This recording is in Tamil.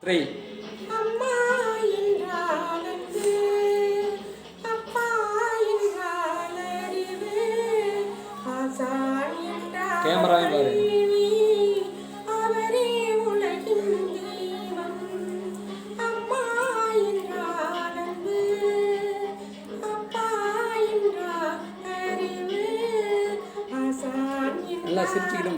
3 அம்மா என்றால் அன்பு, அப்பா என்றால் அறிவு, ஆசான் என்றால் கேமராவையும் பாரு. கல்வி, அவரே உலகின் தெய்வம். அம்மா என்றால் அன்பு, அப்பா என்றால் அறிவு, ஆசான் நல்லா சிரிச்சுக்கிட்டு